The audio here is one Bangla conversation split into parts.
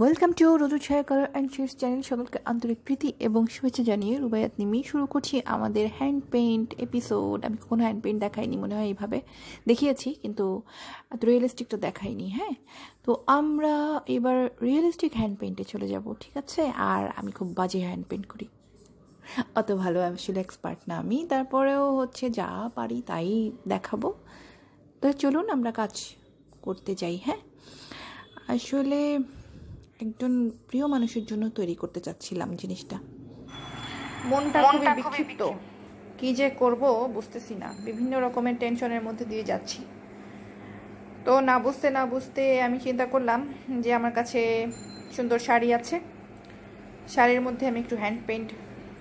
ওয়েলকাম টু রোজু ছায়া কালার অ্যান্ড শেডস চ্যানেল। সকলকে আন্তরিক প্রীতি এবং শুভেচ্ছা জানিয়ে রুবায়াত নিয়েই শুরু করছি আমাদের হ্যান্ড পেইন্ট এপিসোড। আমি কোনো হ্যান্ড পেইন্ট দেখাইনি, মনে হয় এইভাবে দেখিয়েছি, কিন্তু এত রিয়েলিস্টিকটা দেখাইনি। হ্যাঁ, তো আমরা এবার রিয়েলিস্টিক হ্যান্ড পেইন্টে চলে যাব, ঠিক আছে? আর আমি খুব বাজে হ্যান্ড পেইন্ট করি, অত ভালো আসলে এক্সপার্ট না আমি, তারপরেও হচ্ছে যা পারি তাই দেখাবো। তো চলুন আমরা কাজ করতে যাই। হ্যাঁ, আসলে একজন প্রিয় মানুষের জন্য তৈরি করতে চাচ্ছিলাম জিনিসটা। মনটা খুবই বিক্ষিপ্ত, কি যে করব বুঝতেছি না, বিভিন্ন রকমের টেনশনের মধ্যে দিয়ে যাচ্ছি। তো না বুঝতে আমি চিন্তা করলাম যে আমার কাছে সুন্দর শাড়ি আছে, শাড়ির মধ্যে আমি একটু হ্যান্ড পেইন্ট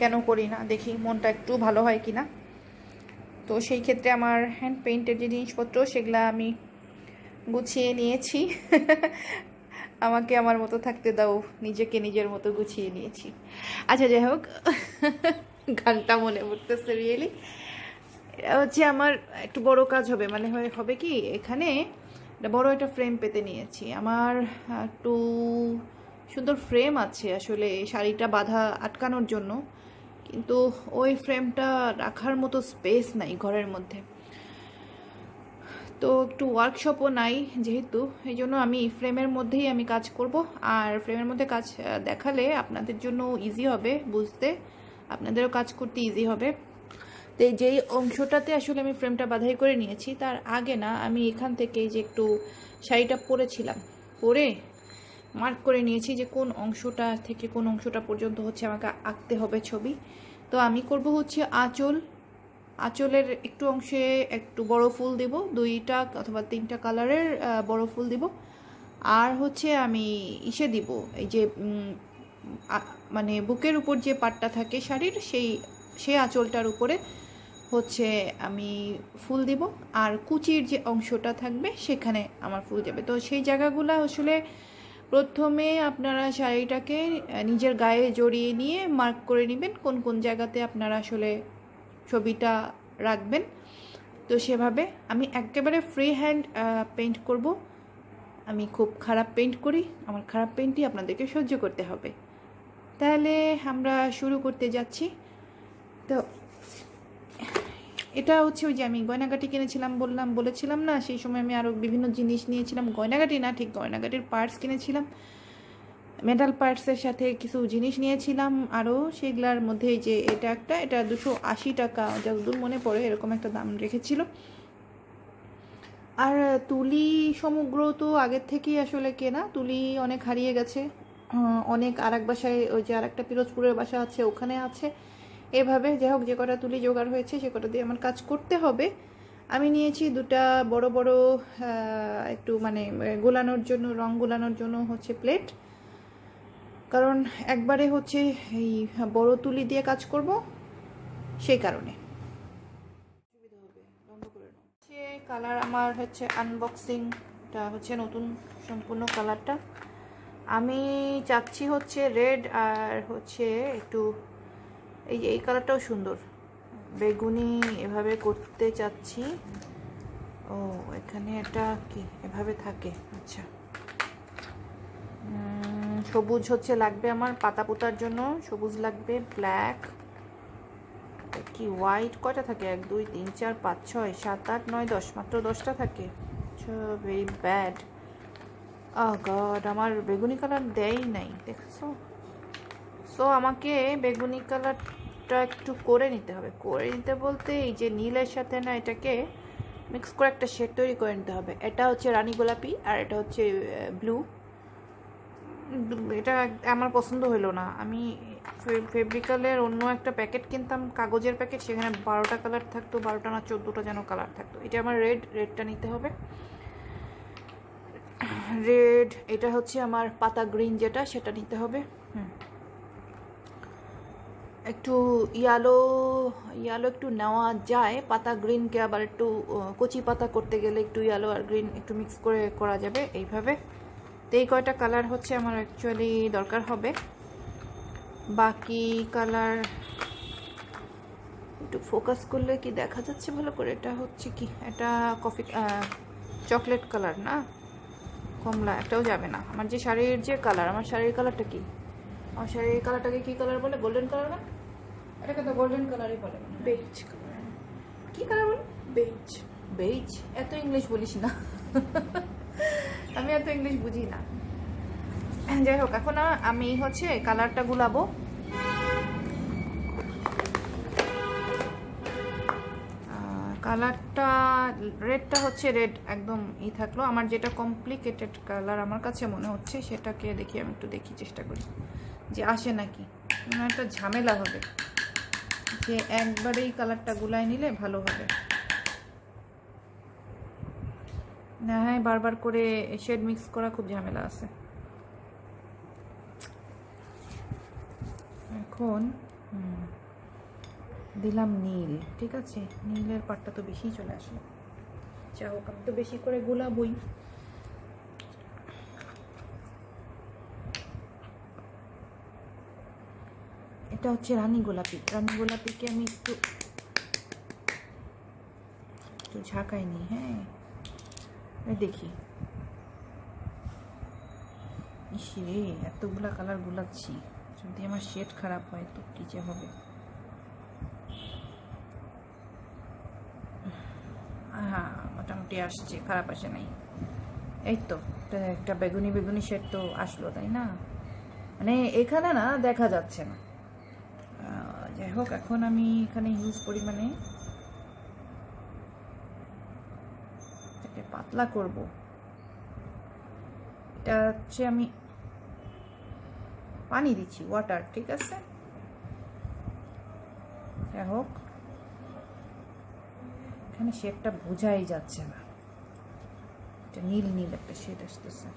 কেন করি না, দেখি মনটা একটু ভালো হয় কিনা। তো সেই ক্ষেত্রে আমার হ্যান্ড পেইন্টের যে জিনিসপত্র সেগুলো আমি গুছিয়ে নিয়েছি। আমাকে আমার মতো থাকতে দাও, নিজেকে নিজের মতো গুছিয়ে নিয়েছি। আচ্ছা, যাই হোক, গানটা মনে পড়তেছে রিয়েলি। এটা হচ্ছে আমার একটু বড় কাজ হবে, মানে হবে কি, এখানে বড় একটা ফ্রেম পেতে নিয়েছি। আমার একটু সুন্দর ফ্রেম আছে আসলে শাড়িটা বাঁধা আটকানোর জন্য, কিন্তু ওই ফ্রেমটা রাখার মতো স্পেস নাই ঘরের মধ্যে। তো একটু ওয়ার্কশপও নাই যেহেতু, এই জন্য আমি ফ্রেমের মধ্যেই আমি কাজ করব। আর ফ্রেমের মধ্যে কাজ দেখালে আপনাদের জন্য ইজি হবে বুঝতে, আপনাদেরও কাজ করতে ইজি হবে। তো যেই অংশটাতে আসলে আমি ফ্রেমটা বাঁধাই করে নিয়েছি, তার আগে না আমি এখান থেকে যে একটু শাড়িটা পরেছিলাম, পরে মার্ক করে নিয়েছি যে কোন অংশটা থেকে কোন অংশটা পর্যন্ত হচ্ছে আমাকে আঁকতে হবে ছবি। তো আমি করব হচ্ছে আঁচলের একটু অংশে একটু বড় ফুল দিব, 2টা অথবা 3টা কালারের বড় ফুল দিব। আর হচ্ছে আমি ইসে দিব, এই যে মানে বুকের উপর যে পাটটা থাকে শাড়ির, সেই আঁচলটার উপরে হচ্ছে আমি ফুল দিব। আর কুচির যে অংশটা থাকবে সেখানে আমার ফুল যাবে। তো সেই জায়গাগুলো আসলে প্রথমে আপনারা শাড়িটাকে নিজের গায়ে জড়িয়ে নিয়ে মার্ক করে নেবেন কোন কোন জায়গাতে আপনারা আসলে ছবিটা রাখবেন। তো সেভাবে আমি একেবারে ফ্রি হ্যান্ড পেইন্ট করব। আমি খুব খারাপ পেইন্ট করি, আমার খারাপ পেইন্টই আপনাদেরকে সহ্য করতে হবে। তাহলে আমরা শুরু করতে যাচ্ছি। তো এটা হচ্ছে ওই যে আমি গয়নাগাটি কিনেছিলাম বলেছিলাম না, সেই সময় আমি আরও বিভিন্ন জিনিস নিয়েছিলাম, গয়নাগাটি না ঠিক গয়নাগাটির পার্টস কিনেছিলাম, মেটাল পার্টসের সাথে কিছু জিনিস নিয়েছিলাম আরও। সেগুলার মধ্যে যে এটা 280 টাকা যতদূর মনে পড়ে, এরকম একটা দাম রেখেছিল। আর তুলি সমগ্র তো আগের থেকেই আসলে কেনা, তুলি অনেক হারিয়ে গেছে, অনেক আর এক বাসায়, ওই যে আর একটা পিরোজপুরের বাসা আছে ওখানে আছে, এভাবে যাই হোক যে কটা তুলি জোগাড় হয়েছে সে কটা দিয়ে আমার কাজ করতে হবে। আমি নিয়েছি 2টা বড় বড় একটু মানে গোলানোর জন্য, রং গোলানোর জন্য হচ্ছে প্লেট, কারণ একবারে হচ্ছে এই বড় তুলি দিয়ে কাজ করব সেই কারণে সুবিধা হবে। বন্ধ করে নাও। সে কালার আমার হচ্ছে আনবক্সিংটা হচ্ছে নতুন সম্পূর্ণ কালারটা আমি চাচ্ছি হচ্ছে রেড, আর হচ্ছে একটু এই কালারটাও সুন্দর, বেগুনি এভাবে করতে চাচ্ছি। ও এখানে এটা কি এভাবে থাকে? আচ্ছা, সবুজ হচ্ছে লাগবে আমার পাতা পোতার জন্য, সবুজ লাগবে, ব্ল্যাক কি হোয়াইট কয়টা থাকে, 1 2 3 4 5 6 7 8 9 10, মাত্র 10টা থাকে। Very bad. গড, আমার বেগুনি কালার দেয়ই নাই, দেখছো? সো আমাকে বেগুনি কালারটা একটু করে নিতে হবে, করে নিতে বলতে এই যে নীলের সাথে না এটাকে মিক্স করে একটা শেড তৈরি করে নিতে হবে। এটা হচ্ছে রানী গোলাপি আর এটা হচ্ছে ব্লু। এটা আমার পছন্দ হলো না, আমি ফেব্রিকালের অন্য একটা প্যাকেট কিনতাম, কাগজের প্যাকেট, সেখানে 12টা কালার থাকতো, 12টা না 14টা যেন কালার থাকতো। এটা আমার রেডটা নিতে হবে, রেড। এটা হচ্ছে আমার পাতা গ্রিন যেটা, সেটা নিতে হবে। একটু ইয়ালো একটু নেওয়া যায়, পাতা গ্রিনকে আবার একটু কচি পাতা করতে গেলে একটু ইয়ালো আর গ্রিন একটু মিক্স করে করা যাবে এইভাবে। তো এই কয়টা কালার হচ্ছে আমার অ্যাকচুয়ালি দরকার হবে। বাকি কালার একটু ফোকাস করলে কি দেখা যাচ্ছে ভালো করে? এটা হচ্ছে কি, এটা কফি চকলেট কালার না, কমলা একটাও যাবে না। আমার যে শাড়ির যে কালার, আমার শাড়ির কালারটা কি, আমার শাড়ির কালারটাকে কি কালার বলে? গোল্ডেন কালার না? এটাকে তো গোল্ডেন কালারই বলে। Beige colour. কি কালার বলে? বেজ। বেজ? এত ইংলিশ বলিস না। আমি এত ইংলিশ বুঝি না। যাই হোক, এখন আমি হচ্ছে কালারটা গুলাবো। কালারটা রেডটা হচ্ছে রেড একদম থাকলো। আমার যেটা কমপ্লিকেটেড কালার আমার কাছে মনে হচ্ছে, সেটাকে দেখি, আমি একটু দেখি, চেষ্টা করি যে আসে নাকি। একটা ঝামেলা হবে যে একবারেই কালারটা গুলাই নিলে ভালো হবে না। হ্যাঁ, বারবার করে শেড মিক্স করা খুব ঝামেলা আছে। এখন দিলাম নীল। ঠিক আছে, নীলের পাটটা তো বেশি চলে আসলো। যা হোক, আমি তো বেশি করে গোলাবই। এটা হচ্ছে রানী গোলাপি। রানী গোলাপিকে আমি একটু ঝাঁকাই নি। হ্যাঁ, দেখি। ইসরে, এতগুলা কালার গুলাচ্ছি, যদি আমার শেড খারাপ হয় তো কি যে হবে। হ্যাঁ, মোটামুটি আসছে, খারাপ আসে নাই। এই তো একটা বেগুনি বেগুনি শেড তো আসলো, তাই না? মানে এখানে না দেখা যাচ্ছে না। যাই হোক, এখন আমি এখানে হিউজ পরিমাণে এটাকে পাতলা করব। এটা হচ্ছে আমি পানি দিচ্ছি, ওয়াটার। ঠিক আছে, যাই হোক, এখানে শেডটা বোঝাই যাচ্ছে না। এটা নীল নীল একটা শেড আসতেছে।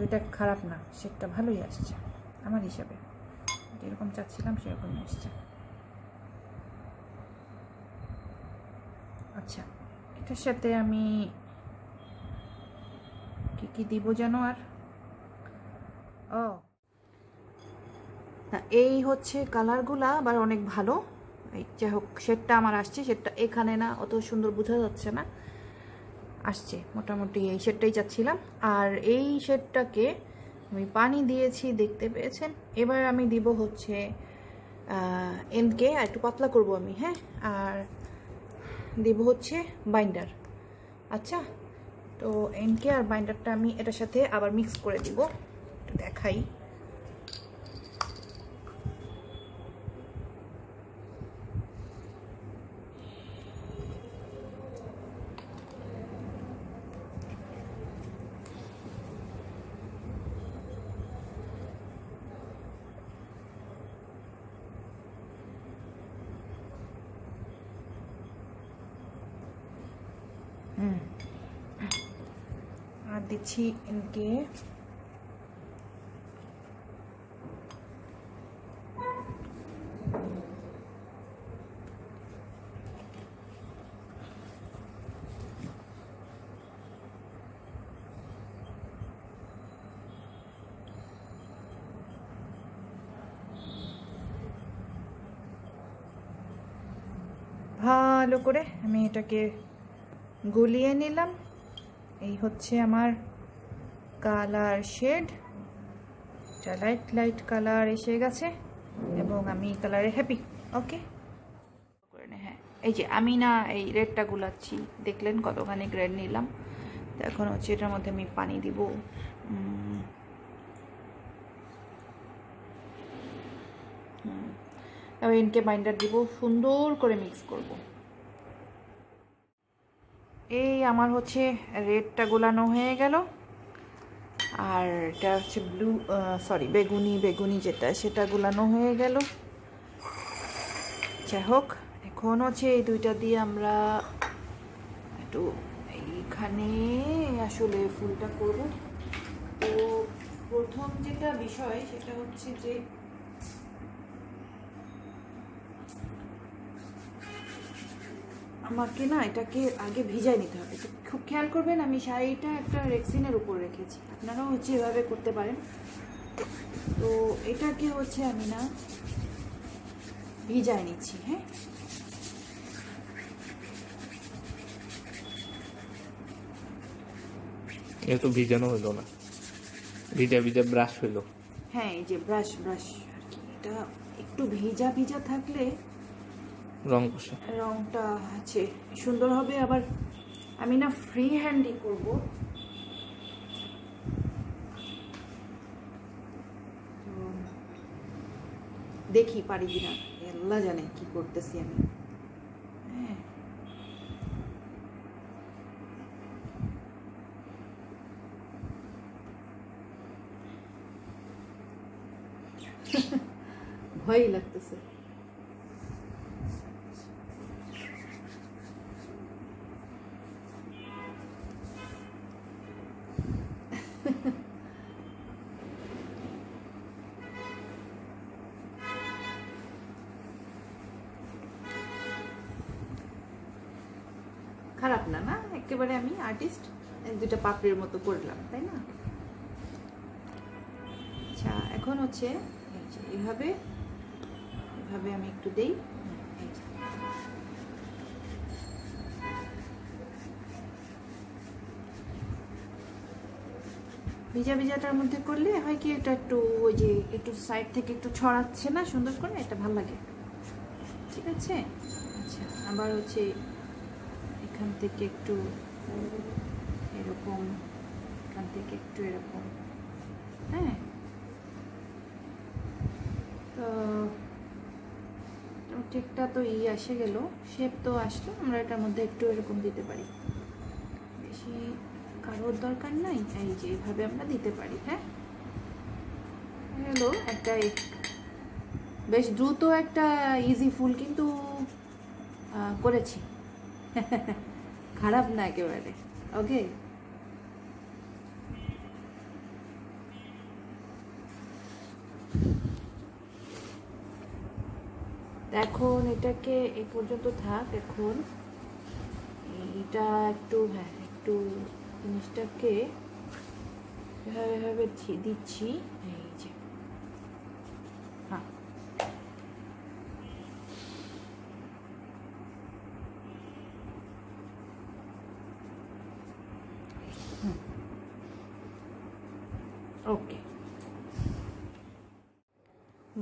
এটা খারাপ না, শেডটা ভালোই আসছে আমার হিসাবে। যেরকম চাচ্ছিলাম সেরকমই আসছে। আচ্ছা, এটার সাথে আমি কি কি দিব যেন? আর এই হচ্ছে কালারগুলা আবার অনেক ভালো। এই যাই হোক, শেডটা আমার আসছে। শেডটা এখানে না, অত সুন্দর বোঝা যাচ্ছে না, আসছে মোটামুটি। এই শেডটাই চাচ্ছিলাম। আর এই শেডটাকে আমি পানি দিয়েছি, দেখতে পেয়েছেন। এবার আমি দিব হচ্ছে এনকে, আর একটু পাতলা করব আমি। হ্যাঁ, আর দিব হচ্ছে বাইন্ডার। আচ্ছা, তো এনকে আর বাইন্ডারটা আমি এটার সাথে আবার মিক্স করে দিব। একটু দেখাই। আর দিচ্ছি এনকে। ভালো করে আমি এটাকে গলিয়ে নিলাম। এই হচ্ছে আমার কালার শেড। এটা লাইট লাইট কালার এসে গেছে এবং আমি কালারে হ্যাপি। ওকে, হ্যাঁ, এই যে আমি না এই রেডটা গুলাচ্ছি, দেখলেন কতখানি রেড নিলাম। তো এখন হচ্ছে এটার মধ্যে আমি পানি দিব। এবার এনকে বাইন্ডার দিব, সুন্দর করে মিক্স করব। এই আমার হচ্ছে রেডটা গোলানো হয়ে গেল। আর এটা হচ্ছে ব্লু, সরি বেগুনি, বেগুনি যেটা, সেটা গোলানো হয়ে গেল। যাই হোক, এখন হচ্ছে এই দুইটা দিয়ে আমরা একটু এইখানে আসলে ফুলটা করব। তো প্রথম যেটা বিষয় সেটা হচ্ছে যে আমাকে না এটাকে আগে ভিজাই নিতে হবে। তো খুব খেয়াল করবেন, আমি শাড়িটা একটা রেক্সিনের উপর রেখেছি, আপনারাও হচ্ছে এভাবে করতে পারেন। তো এটাকে হচ্ছে আমি না ভিজাই নিচ্ছি। হ্যাঁ, এ তো ভিজানো হইলো না, ভিজা ভিজা ব্রাশ হইলো। হ্যাঁ, এই যে ব্রাশ ব্রাশ আর কি, এটা একটু ভিজা ভিজা থাকলে রংটা আছে সুন্দর হবে। আবার আমি না ফ্রি হ্যান্ডই করব, দেখি পারি কিনা, আল্লাহ জানে কি করতেছি আমি। হ্যাঁ, ভয়ই লাগতেছে। খারাপ না, না একেবারে আমি আর্টিস্ট, দুটা পাপড়ির মতো করলাম, তাই না? আচ্ছা, এখন হচ্ছে এভাবে এভাবে আমি একটু দেই। ভিজা ভিজাটার মধ্যে করলে হয় কি, এটা একটু ওই যে একটু সাইড থেকে একটু ছড়াচ্ছে না সুন্দর করে, এটা ভালো লাগে। ঠিক আছে, আচ্ছা, আবার হচ্ছে এখান থেকে একটু এরকম, এখান থেকে একটু এরকম। হ্যাঁ, তো ঠিকটা তো এসে গেল, শেপ তো আসলো। আমরা এটার মধ্যে একটু এরকম দিতে পারি, বেশি কারোর দরকার নাই। এই যে এইভাবে আমরা দিতে পারি। হ্যাঁ, হলো একটা বেশ দ্রুত একটা ইজি ফুল কিন্তু করেছি। খারাপ না একেবারে। ওকে, এখন এটাকে এই পর্যন্ত থাক। এখন এটা একটু, হ্যাঁ, একটু জিনিসটাকে এভাবে এভাবে দিচ্ছি। এই যে, হ্যাঁ, ওকে।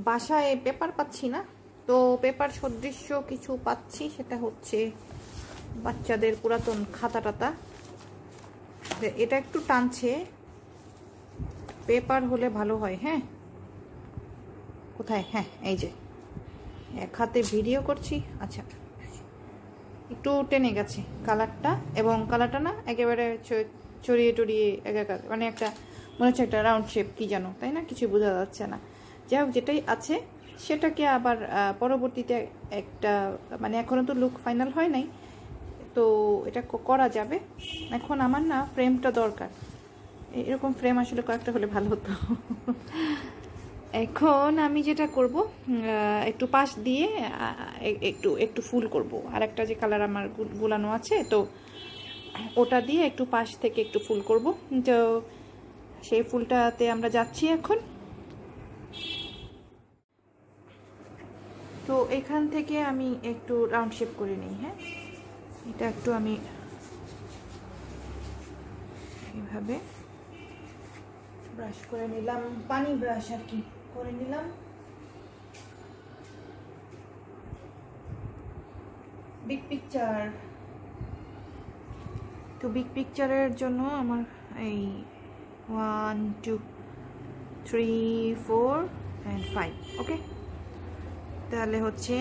বাসায় পেপার পাচ্ছি না, তো পেপার সদৃশ্য কিছু পাচ্ছি, সেটা হচ্ছে বাচ্চাদের পুরাতন খাতা টাতা। এটা একটু টানছে, পেপার হলে ভালো হয়। হ্যাঁ, কোথায়? হ্যাঁ, এই যে এক হাতে ভিডিও করছি। আচ্ছা, একটু টেনে গেছে কালারটা, এবং কালারটা না একেবারে ছড়িয়ে টড়িয়ে একাকার, মানে একটা মনে হচ্ছে একটা রাউন্ড শেপ কি যেন, তাই না? কিছু বোঝা যাচ্ছে না। যাই হোক, যেটাই আছে সেটাকে আবার পরবর্তীতে একটা, মানে এখনও তো লুক ফাইনাল হয় নাই, তো এটা করা যাবে। এখন আমার না ফ্রেমটা দরকার, এরকম ফ্রেম আসলে কয়েকটা হলে ভালো হতো। এখন আমি যেটা করব, একটু পাশ দিয়ে একটু একটু ফুল করব। আর একটা যে কালার আমার গুলানো আছে, তো ওটা দিয়ে একটু পাশ থেকে একটু ফুল করব। তো সেই ফুলটাতে আমরা যাচ্ছি এখন। তো এখান থেকে আমি একটু রাউন্ড শেপ করে নিই। হ্যাঁ, এটা একটু আমি এইভাবে ব্রাশ করে নিলাম, পানি ব্রাশ আর কি করে নিলাম। বিগ পিকচার, তো বিগ পিকচারের জন্য আমার এই 1 2 3 4 and 5। ওকে, তাহলে হচ্ছে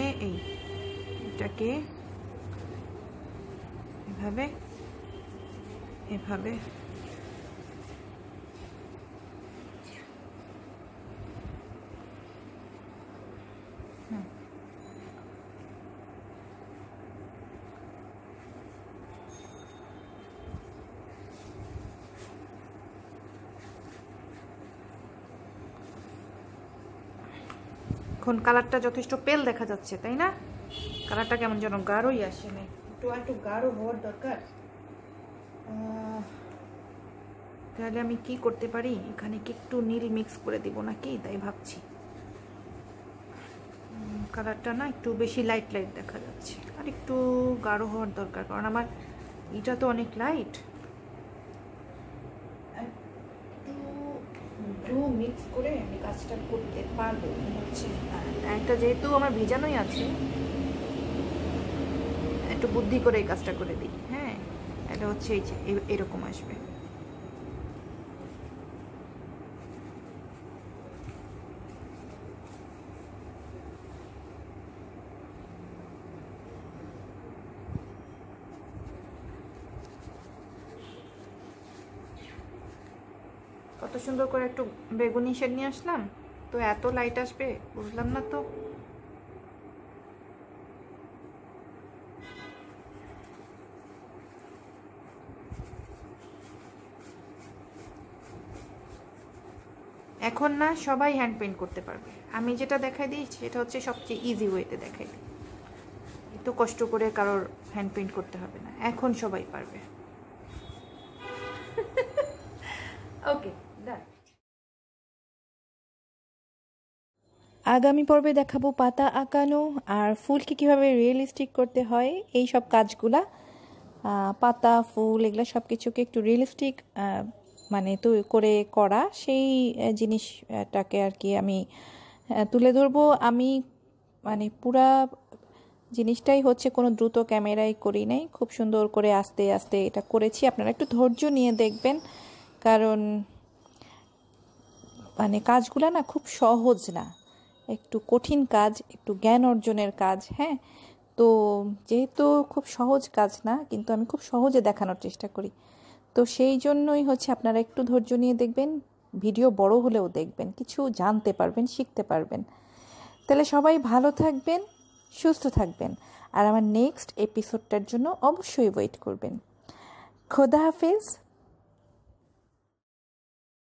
এটাকে এভাবে এভাবে এখন কালারটা যথেষ্ট পেল দেখা যাচ্ছে, তাই না? কালারটা কেমন যেন গাঢ়ই আসে না, একটু গাঢ় হওয়ার দরকার। তাহলে আমি কি করতে পারি, এখানে কি একটু নীল মিক্স করে দিব নাকি, তাই ভাবছি। কালারটা না একটু বেশি লাইট লাইট দেখা যাচ্ছে, আর একটু গাঢ় হওয়ার দরকার, কারণ আমার এটা তো অনেক লাইট। একটু মিক্স করে আমি কাজটা করতে পারবো হচ্ছে। একটা যেহেতু আমার ভেজানোই আছে, একটু বুদ্ধি করে এই কাজটা করে দিই। হ্যাঁ, এটা হচ্ছে এই যে এরকম আসবে। কত সুন্দর করে একটু বেগুনি শেড নিয়ে আসলাম, তো এত লাইট আসবে বুঝলাম না তো। এখন না সবাই হ্যান্ড পেইন্ট করতে পারবে। আমি যেটা দেখাই দিই সেটা হচ্ছে সবচেয়ে ইজি ওয়েতে দেখাই দিই, এত কষ্ট করে কারোর হ্যান্ড পেইন্ট করতে হবে না, এখন সবাই পারবে। ওকে, ডান। আগামী পর্বে দেখাবো পাতা আঁকানো আর ফুলকে কিভাবে রিয়েলিস্টিক করতে হয়, এই সব কাজগুলা। পাতা ফুল এগুলো সব কিছুকে একটু রিয়েলিস্টিক মানে তো করে করা, সেই জিনিসটাকে আর কি আমি তুলে ধরবো। আমি মানে পুরা জিনিসটাই হচ্ছে কোনো দ্রুত ক্যামেরায় করি নাই, খুব সুন্দর করে আস্তে আস্তে এটা করেছি। আপনারা একটু ধৈর্য নিয়ে দেখবেন, কারণ মানে কাজগুলো না খুব সহজ না, একটু কঠিন কাজ, একটু জ্ঞান অর্জনের কাজ। হ্যাঁ, তো যেহেতু খুব সহজ কাজ না, কিন্তু আমি খুব সহজে দেখানোর চেষ্টা করি, তো সেই জন্যই হচ্ছে আপনারা একটু ধৈর্য নিয়ে দেখবেন। ভিডিও বড় হলেও দেখবেন, কিছু জানতে পারবেন, শিখতে পারবেন। তাহলে সবাই ভালো থাকবেন, সুস্থ থাকবেন, আর আমার নেক্সট এপিসোডটার জন্য অবশ্যই ওয়েট করবেন। খোদা হাফেজ।